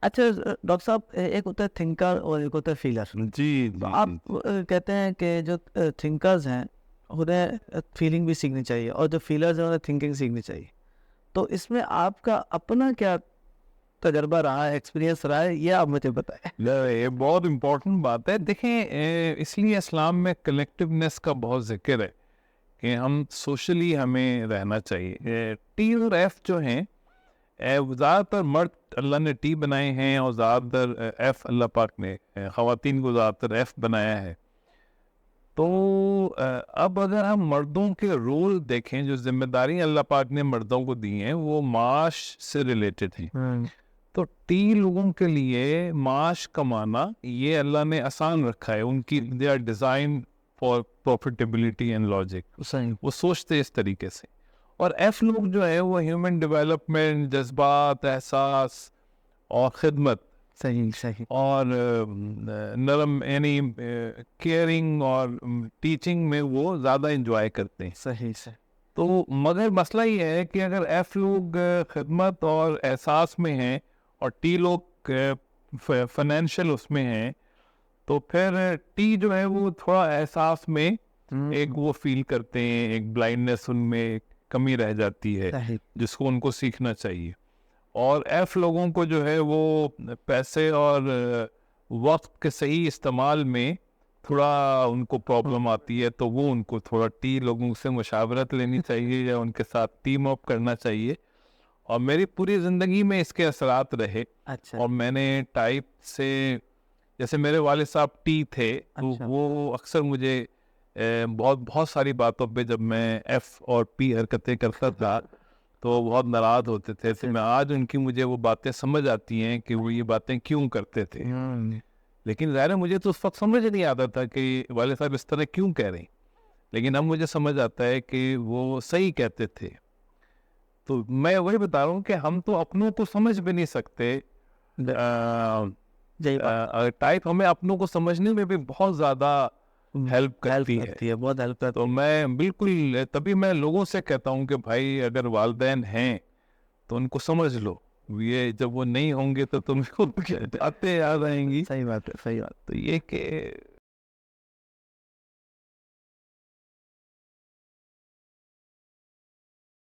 اچھا ڈاکٹر صاحب، ایک ہوتا ہے تھنکر اور ایک ہوتا ہے فیلر. جی تو جی آپ جی کہتے ہیں کہ جو تھنکرز ہیں انہیں فیلنگ بھی سیکھنی چاہیے، اور جو فیلرز ہیں انہیں تھنکنگ سیکھنی چاہیے. تو اس میں آپ کا اپنا کیا تجربہ رہا ہے، ایکسپیرینس رہا ہے، یہ آپ مجھے بتائیں. یہ بہت امپورٹنٹ بات ہے. دیکھیں اس لیے اسلام میں کلیکٹیونیس کا بہت ذکر ہے کہ ہم سوشلی ہمیں رہنا چاہیے. ٹی اور ایف جو ہیں زیادہ تر مرد اللہ نے ٹی بنائے ہیں اور زیادہ تر ایف اللہ پاک نے خواتین کو زیادہ تر ایف بنایا ہے. تو اب اگر ہم مردوں کے رول دیکھیں، جو ذمہ داری اللہ پاک نے مردوں کو دی ہیں وہ معاش سے ریلیٹڈ ہیں. تو ٹی لوگوں کے لیے معاش کمانا یہ اللہ نے آسان رکھا ہے. ان کی they are design for profitability and logic. صحیح وہ سوچتے اس طریقے سے. اور ایف لوگ جو ہے وہ ہیومن ڈیولپمنٹ، جذبات، احساس اور خدمت صحیح صحیح. اور نرم یعنی کیئرنگ اور ٹیچنگ میں وہ زیادہ انجوائے کرتے ہیں. صحیح صحیح. تو مگر مسئلہ یہ ہے کہ اگر ایف لوگ خدمت اور احساس میں ہیں اور ٹی لوگ فائنینشیل اس میں ہیں، تو پھر ٹی جو ہے وہ تھوڑا احساس میں ایک وہ فیل کرتے ہیں، ایک بلائنڈنس ان میں ایک کمی رہ جاتی ہے صحیح. جس کو ان کو سیکھنا چاہیے. اور ایف لوگوں کو جو ہے وہ پیسے اور وقت کے صحیح استعمال میں تھوڑا ان کو پرابلم آتی ہے. تو وہ ان کو تھوڑا ٹی لوگوں سے مشاورت لینی چاہیے یا ان کے ساتھ ٹیم اپ کرنا چاہیے. اور میری پوری زندگی میں اس کے اثرات رہے. اچھا اور میں نے ٹائپ سے، جیسے میرے والد صاحب ٹی تھے تو اچھا. وہ اکثر مجھے بہت ساری باتوں پہ جب میں ایف اور پی حرکتیں کرتا تھا تو وہ بہت ناراض ہوتے تھے. تو میں آج ان کی مجھے وہ باتیں سمجھ آتی ہیں کہ وہ یہ باتیں کیوں کرتے تھے. لیکن ظاہر ہے مجھے تو اس وقت سمجھ نہیں آتا تھا کہ والد صاحب اس طرح کیوں کہہ رہے ہیں. لیکن اب مجھے سمجھ آتا ہے کہ وہ صحیح کہتے تھے. تو میں وہی بتا رہا ہوں کہ ہم تو اپنوں کو سمجھ بھی نہیں سکتے. ٹائپ ہمیں اپنوں کو سمجھنے میں بھی بہت زیادہ ہیلپ کرتی ہے. بہت ہیلپ کرتی تو میں بالکل تبھی میں لوگوں سے کہتا ہوں کہ بھائی اگر والدین ہیں تو ان کو سمجھ لو. یہ جب وہ نہیں ہوں گے تو تم کو باتیں یاد آئیں گی. صحیح بات ہے. صحیح بات. تو یہ کہ